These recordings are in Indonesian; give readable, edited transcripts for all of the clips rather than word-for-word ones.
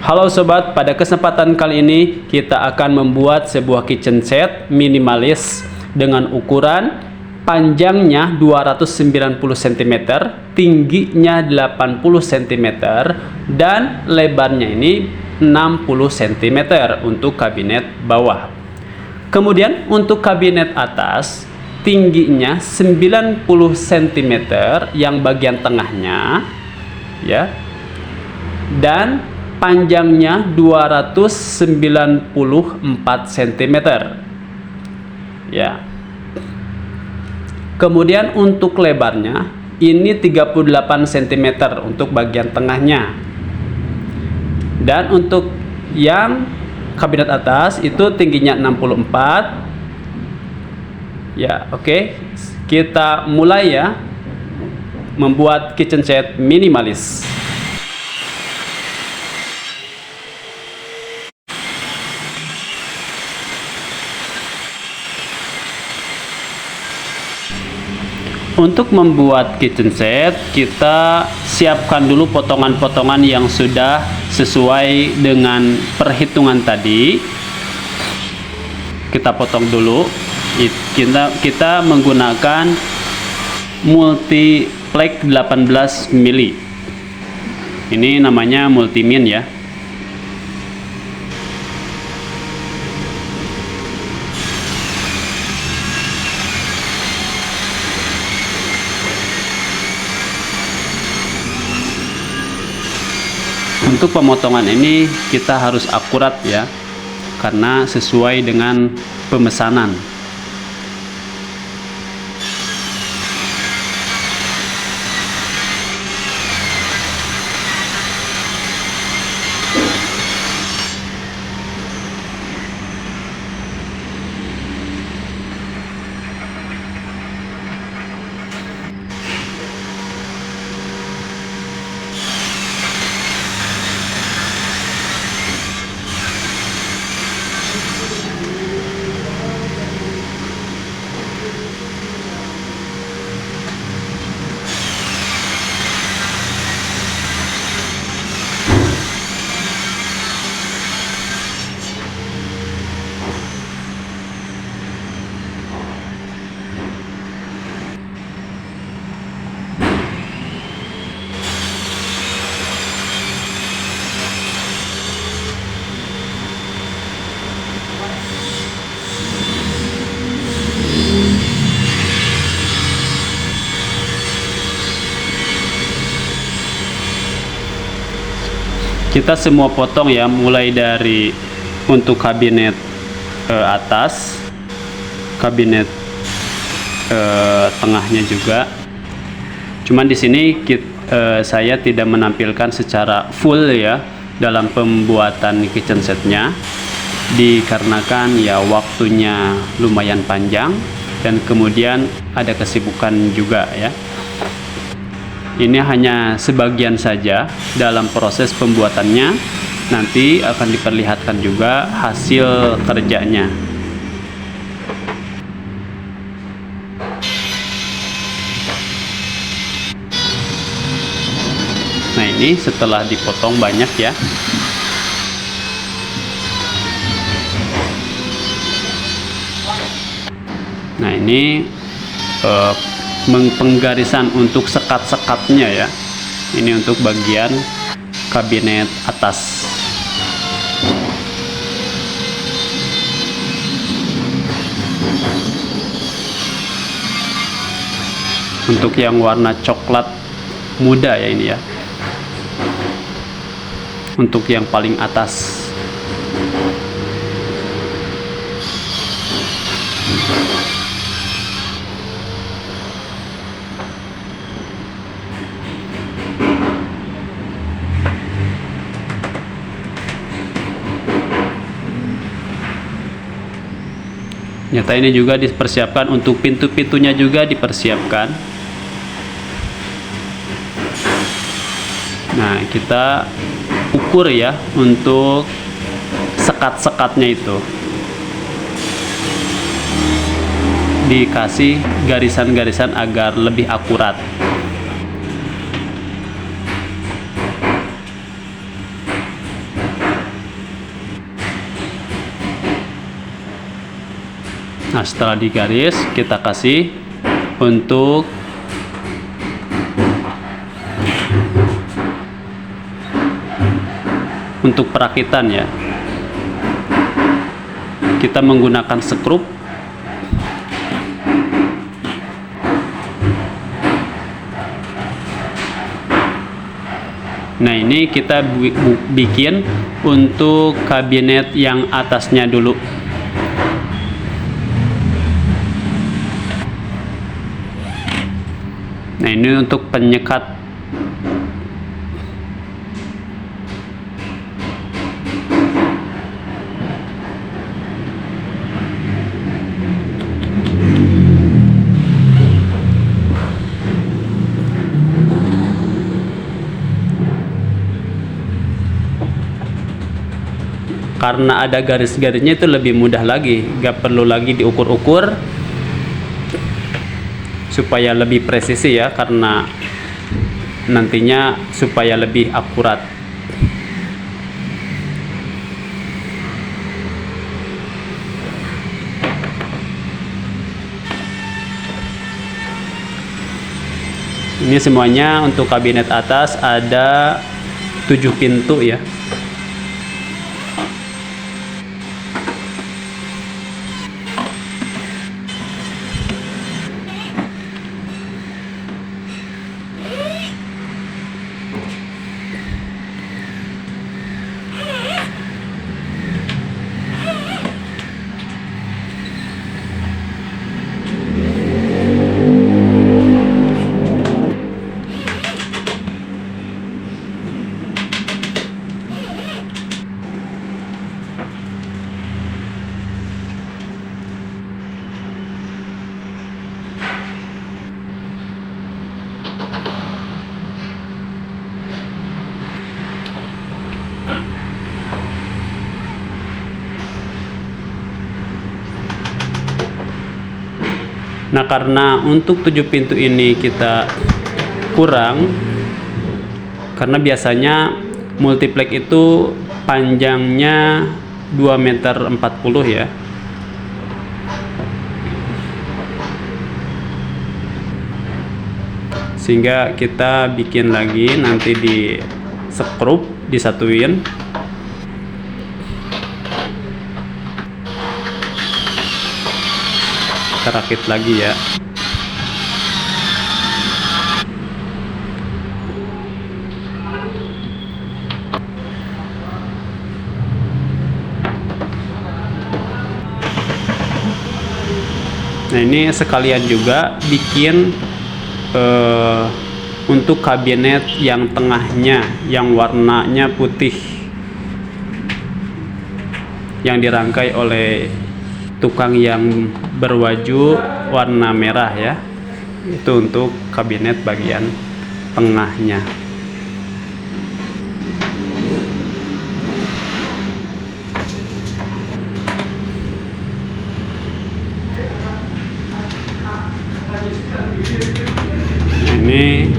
Halo sobat, pada kesempatan kali ini kita akan membuat sebuah kitchen set minimalis dengan ukuran panjangnya 290 cm, tingginya 80 cm, dan lebarnya ini 60 cm untuk kabinet bawah. Kemudian untuk kabinet atas, tingginya 90 cm yang bagian tengahnya ya, dan panjangnya 294 cm ya. Kemudian untuk lebarnya ini 38 cm untuk bagian tengahnya. Dan untuk yang kabinet atas itu tingginya 64 ya. Oke, kita mulai ya membuat kitchen set minimalis. Untuk membuat kitchen set, kita siapkan dulu potongan-potongan yang sudah sesuai dengan perhitungan tadi. Kita potong dulu. Kita menggunakan multiplex 18 mili. Ini namanya multimin ya. Untuk pemotongan ini kita harus akurat ya, karena sesuai dengan pemesanan. Kita semua potong ya, mulai dari untuk kabinet atas, kabinet tengahnya juga. Cuman di sini saya tidak menampilkan secara full ya dalam pembuatan kitchen setnya, dikarenakan ya waktunya lumayan panjang dan kemudian ada kesibukan juga ya. Ini hanya sebagian saja dalam proses pembuatannya, nanti akan diperlihatkan juga hasil kerjanya. Nah, ini setelah dipotong banyak ya. Nah, ini penggarisan untuk sekat-sekatnya ya. Ini untuk bagian kabinet atas. Untuk yang warna coklat muda ya ini ya, untuk yang paling atas. Nyata ini juga dipersiapkan untuk pintu-pintunya, juga dipersiapkan. Nah, kita ukur ya untuk sekat-sekatnya itu. Dikasih garisan-garisan agar lebih akurat. Nah, setelah digaris, kita kasih untuk perakitan ya. Kita menggunakan skrup. Nah, ini kita bikin untuk kabinet yang atasnya dulu. Nah, ini untuk penyekat. Karena ada garis-garisnya itu lebih mudah lagi, gak perlu lagi diukur-ukur supaya lebih presisi ya, karena nantinya supaya lebih akurat. Ini semuanya untuk kabinet atas ada 7 pintu ya. Nah, karena untuk 7 pintu ini kita kurang, karena biasanya multiplex itu panjangnya 2,40 meter ya. Sehingga kita bikin lagi, nanti di skrup, disatuin. Kita rakit lagi ya. Nah, ini sekalian juga bikin untuk kabinet yang tengahnya, yang warnanya putih, yang dirangkai oleh tukang yang berwaju warna merah ya. Itu untuk kabinet bagian tengahnya. Ini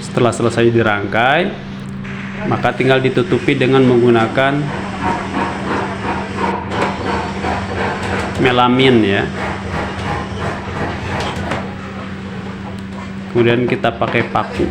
setelah selesai dirangkai, maka tinggal ditutupi dengan menggunakan melamin ya. Kemudian kita pakai paku.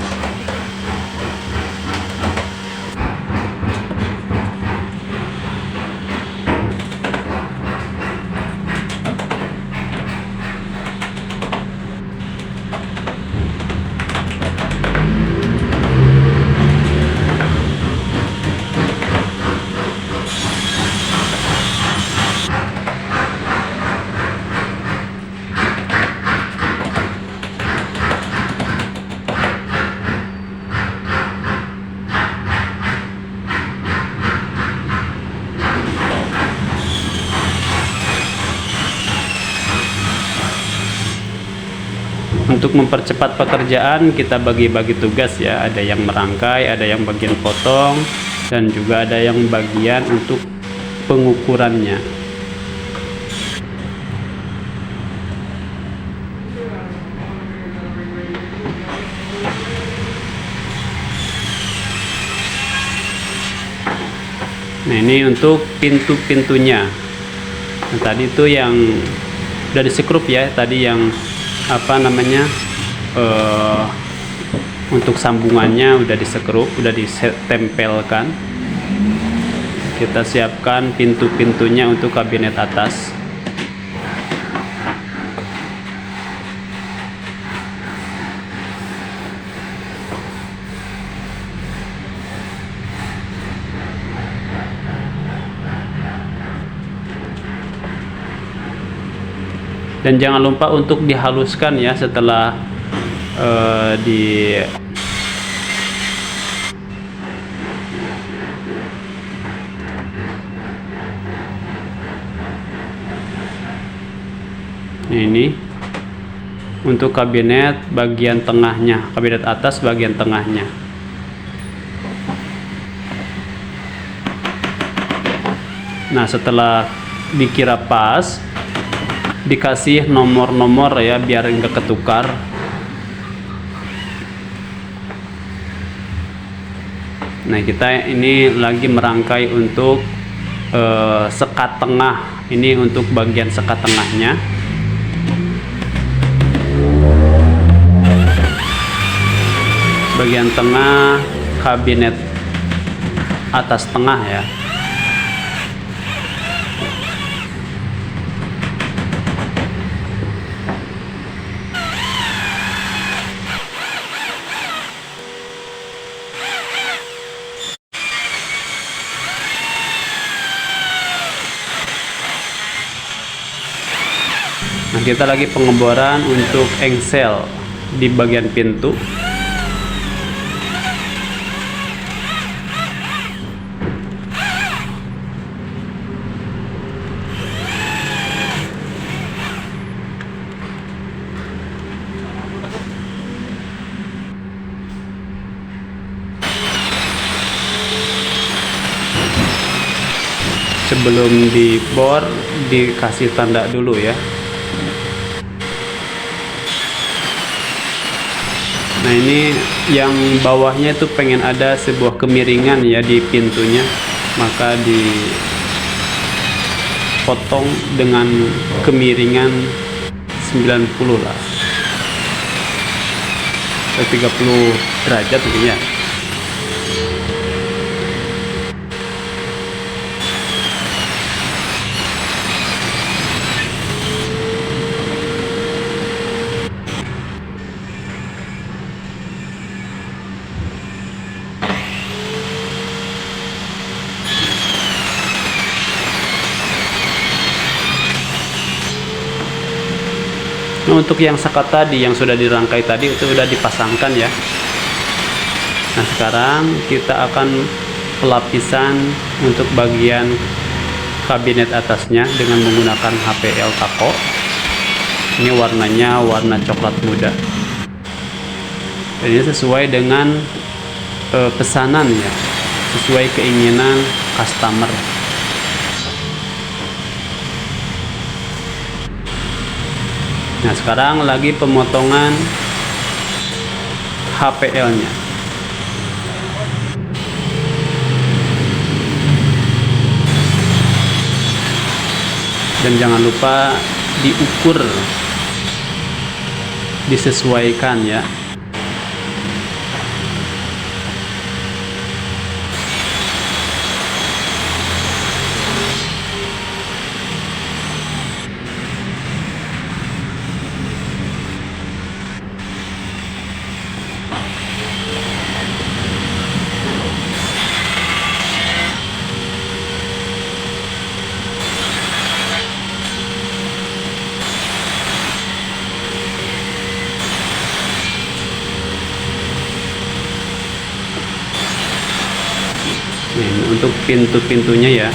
Untuk mempercepat pekerjaan, kita bagi-bagi tugas ya. Ada yang merangkai, ada yang bagian potong, dan juga ada yang bagian untuk pengukurannya. Nah, ini untuk pintu-pintunya. Nah, tadi itu yang udah disekrup ya, tadi yang apa namanya, untuk sambungannya udah disekrup, udah ditempelkan. Kita siapkan pintu-pintunya untuk kabinet atas. Dan jangan lupa untuk dihaluskan ya setelah ini untuk kabinet bagian tengahnya, kabinet atas bagian tengahnya. Nah, setelah dikira pas, dikasih nomor-nomor ya biar enggak ketukar. Nah, kita ini lagi merangkai untuk sekat tengah. Ini untuk bagian sekat tengahnya. Bagian tengah kabinet atas tengah ya. Nah, kita lagi pengeboran untuk engsel di bagian pintu. Sebelum dibor, dikasih tanda dulu ya. Nah, ini yang bawahnya itu pengen ada sebuah kemiringan ya di pintunya, maka dipotong dengan kemiringan 90 lah, 30 derajat mungkin ya. Nah, untuk yang sekat tadi yang sudah dirangkai tadi itu sudah dipasangkan ya. Nah, sekarang kita akan pelapisan untuk bagian kabinet atasnya dengan menggunakan HPL Taco. Ini warnanya warna coklat muda. Ini sesuai dengan pesanan ya, sesuai keinginan customer. Nah, sekarang lagi pemotongan HPL-nya. Dan jangan lupa diukur, disesuaikan ya. Ini untuk pintu-pintunya ya.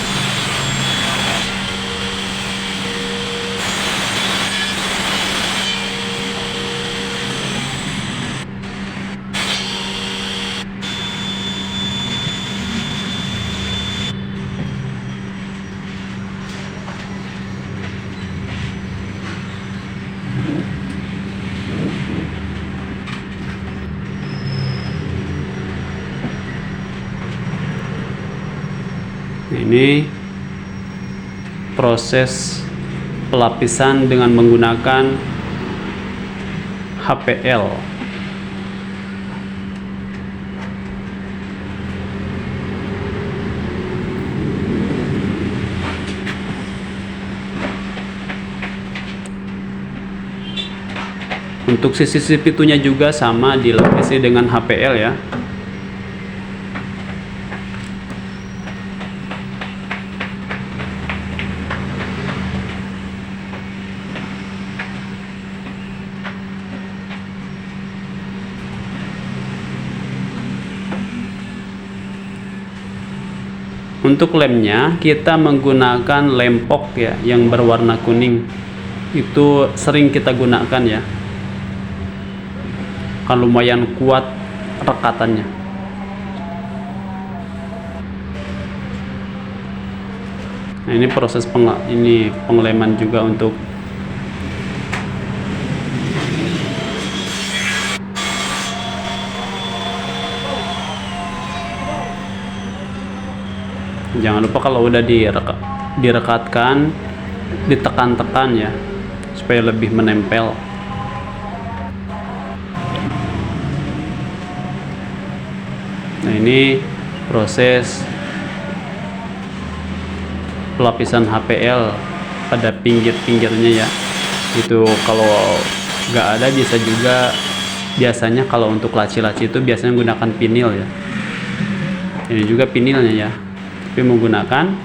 ini proses pelapisan dengan menggunakan HPL. Untuk sisi pintunya juga sama, dilapisi dengan HPL ya. Untuk lemnya kita menggunakan lem POK ya, yang berwarna kuning. Itu sering kita gunakan ya, kan lumayan kuat rekatannya. Nah, ini proses pengleman juga untuk jangan lupa kalau udah direkatkan, ditekan-tekan ya, supaya lebih menempel. Nah, ini proses pelapisan HPL pada pinggir-pinggirnya ya. Itu kalau nggak ada bisa juga, biasanya kalau untuk laci-laci itu biasanya menggunakan pinil ya. Ini juga pinilnya ya, tapi menggunakan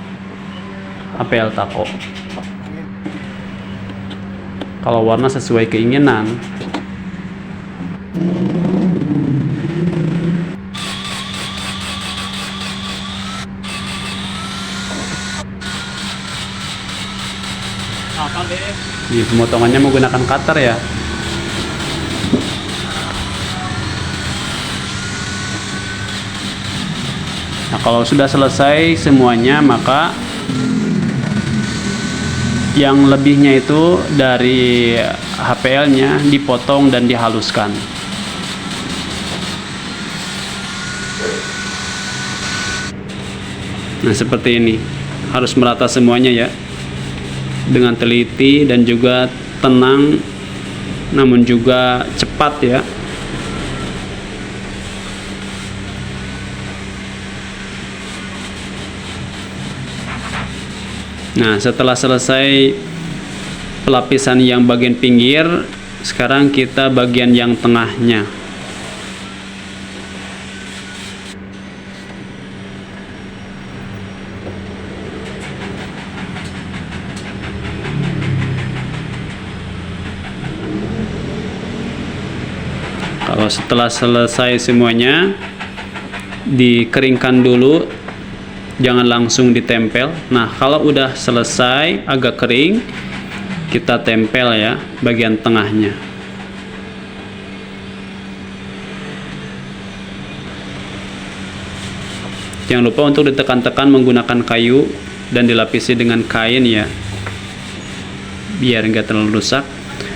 HPL Taco. Kalau warna sesuai keinginan. Di pemotongannya menggunakan cutter ya. Nah, kalau sudah selesai semuanya, maka yang lebihnya itu dari HPL-nya dipotong dan dihaluskan. Nah, seperti ini. Harus merata semuanya ya, dengan teliti dan juga tenang, namun juga cepat ya. Nah, setelah selesai pelapisan yang bagian pinggir, sekarang kita bagian yang tengahnya. Kalau setelah selesai semuanya, dikeringkan dulu, jangan langsung ditempel. Nah, kalau udah selesai agak kering, kita tempel ya bagian tengahnya. Jangan lupa untuk ditekan-tekan menggunakan kayu dan dilapisi dengan kain ya, biar enggak terlalu rusak.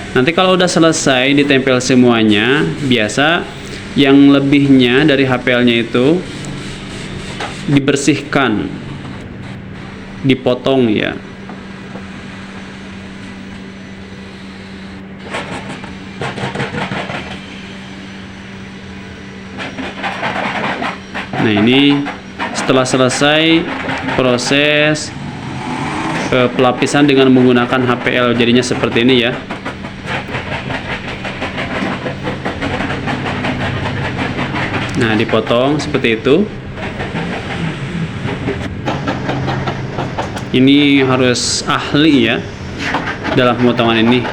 Nanti kalau udah selesai ditempel semuanya, biasa yang lebihnya dari HPL-nya itu dibersihkan, dipotong ya. Nah, ini setelah selesai proses pelapisan dengan menggunakan HPL, jadinya seperti ini ya. Nah, dipotong seperti itu. Ini harus ahli ya dalam pemotongan ini.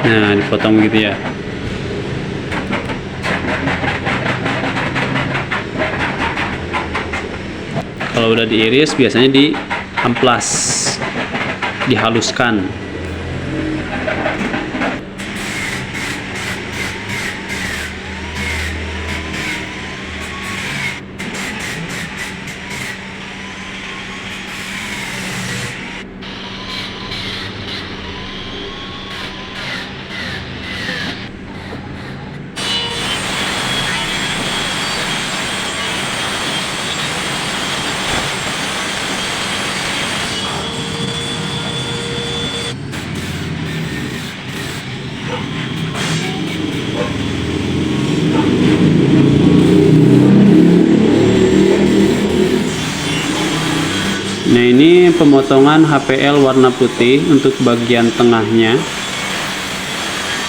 Nah, dipotong gitu ya. Kalau udah diiris, biasanya diamplas, dihaluskan. pemotongan HPL warna putih untuk bagian tengahnya.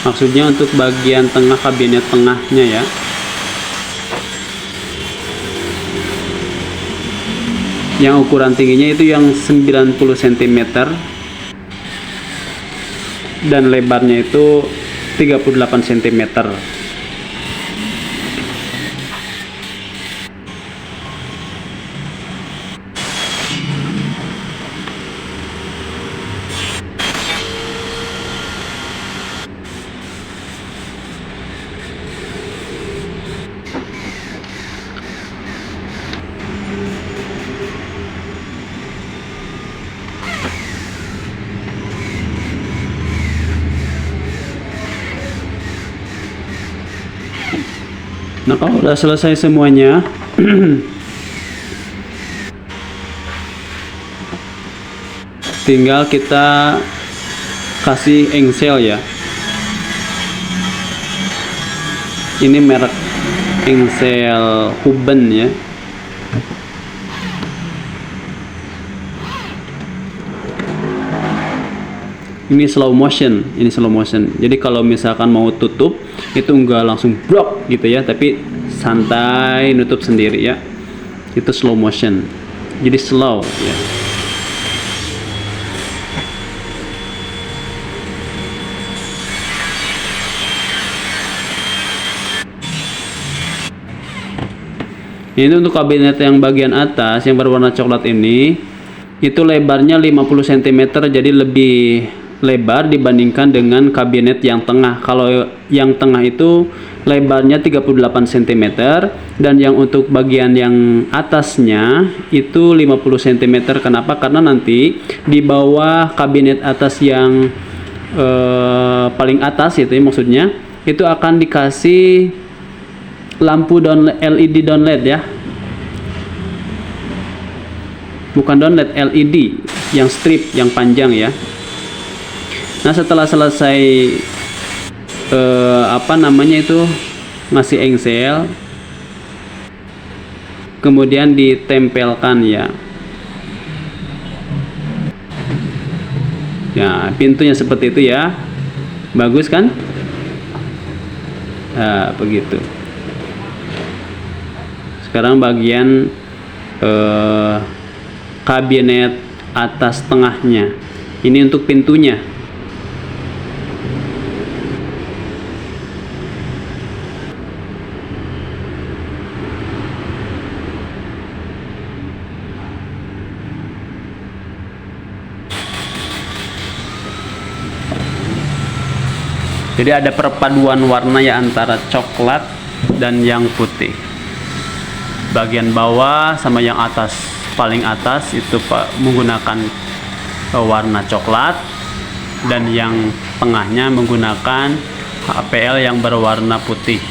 Maksudnya untuk bagian tengah kabinet tengahnya ya. Yang ukuran tingginya itu yang 90 cm dan lebarnya itu 38 cm. Nah, kalau udah selesai semuanya, tinggal kita kasih engsel ya. Ini merek engsel Huben ya. Ini slow motion, Jadi kalau misalkan mau tutup itu enggak langsung brok gitu ya, tapi santai nutup sendiri ya. Itu slow motion. Jadi slow ya. Ini untuk kabinet yang bagian atas yang berwarna coklat ini, itu lebarnya 50 cm, jadi lebih lebar dibandingkan dengan kabinet yang tengah. Kalau yang tengah itu lebarnya 38 cm dan yang untuk bagian yang atasnya itu 50 cm. Kenapa? Karena nanti di bawah kabinet atas yang paling atas itu ya, maksudnya itu akan dikasih lampu LED downlight ya. Bukan downlight, LED yang strip yang panjang ya. Nah, setelah selesai ngasih engsel, kemudian ditempelkan ya. Ya, pintunya seperti itu ya. Bagus kan? Nah, begitu. Sekarang bagian kabinet atas tengahnya. Ini untuk pintunya. Jadi ada perpaduan warna ya antara coklat dan yang putih. Bagian bawah sama yang atas, paling atas itu menggunakan warna coklat, dan yang tengahnya menggunakan HPL yang berwarna putih.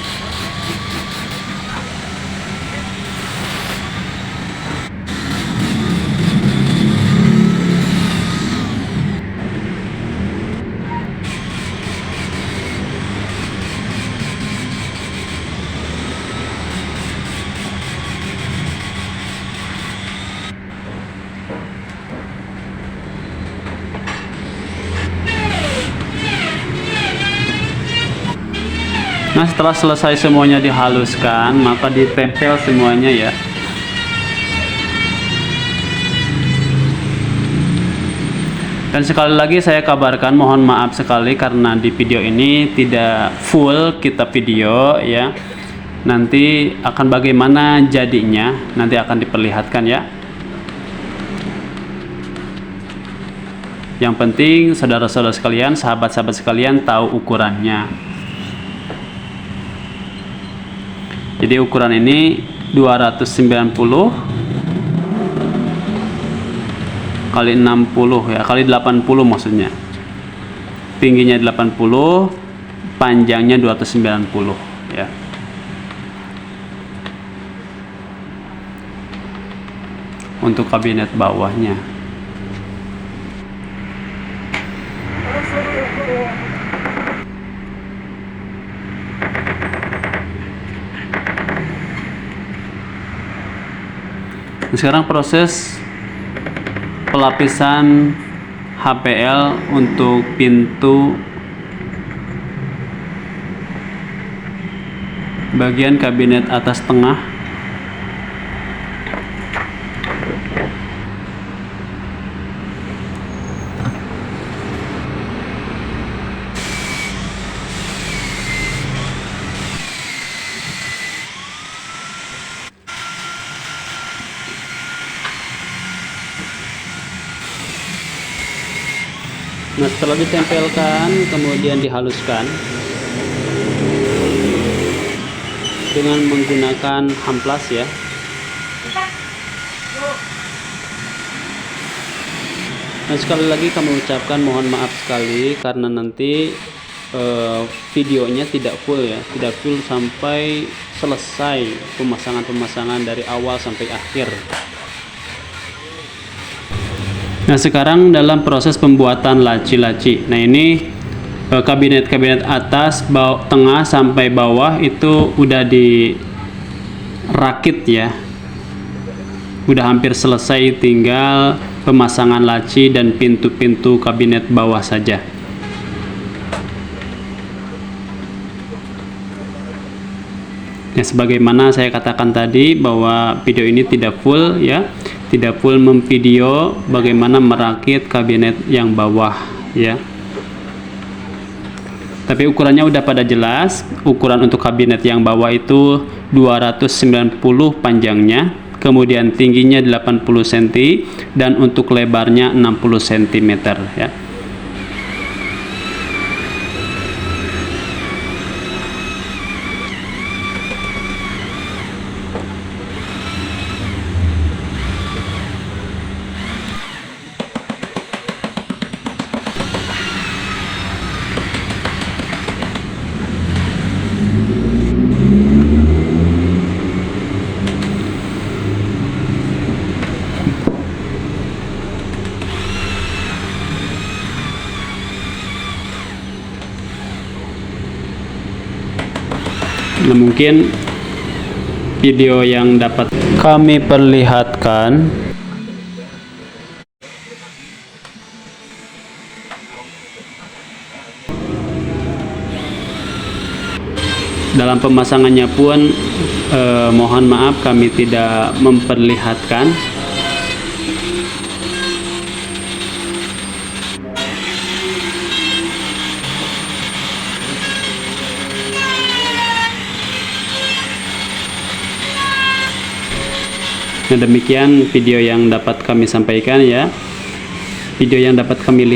Nah, setelah selesai semuanya dihaluskan, maka ditempel semuanya ya. Dan sekali lagi saya kabarkan, mohon maaf sekali karena di video ini tidak full kita video ya. Nanti akan bagaimana jadinya, nanti akan diperlihatkan ya. Yang penting saudara-saudara sekalian, sahabat-sahabat sekalian tahu ukurannya. Jadi ukuran ini 290 kali 60 ya, kali 80 maksudnya. Tingginya 80, panjangnya 290 ya. Untuk kabinet bawahnya. Sekarang proses pelapisan HPL untuk pintu bagian kabinet atas tengah. Nah, setelah ditempelkan kemudian dihaluskan dengan menggunakan amplas ya. Nah, sekali lagi kami ucapkan mohon maaf sekali karena nanti videonya tidak full ya, tidak full sampai selesai pemasangan dari awal sampai akhir. Nah, sekarang dalam proses pembuatan laci-laci. Nah, ini kabinet-kabinet atas, tengah sampai bawah itu udah dirakit ya. Udah hampir selesai, tinggal pemasangan laci dan pintu-pintu kabinet bawah saja. Ya, sebagaimana saya katakan tadi bahwa video ini tidak full ya, tidak full memvideo bagaimana merakit kabinet yang bawah ya. Tapi ukurannya udah pada jelas. Ukuran untuk kabinet yang bawah itu 290 panjangnya, kemudian tingginya 80 cm dan untuk lebarnya 60 cm ya. Nah, mungkin video yang dapat kami perlihatkan dalam pemasangannya pun mohon maaf kami tidak memperlihatkan. Nah, demikian video yang dapat kami sampaikan ya. Video yang dapat kami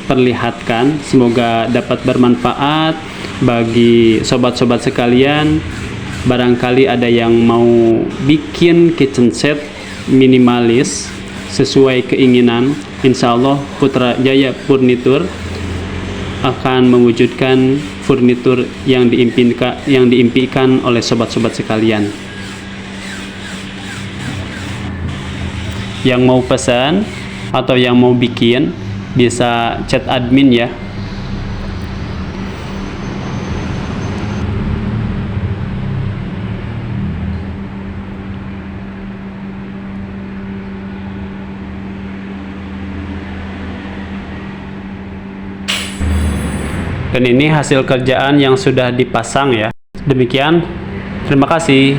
perlihatkan, semoga dapat bermanfaat bagi sobat-sobat sekalian. Barangkali ada yang mau bikin kitchen set minimalis sesuai keinginan, insya Allah Putra Jaya Furniture akan mewujudkan furnitur yang diimpikan oleh sobat-sobat sekalian. Yang mau pesan atau yang mau bikin bisa chat admin ya. Dan ini hasil kerjaan yang sudah dipasang ya. Demikian, terima kasih.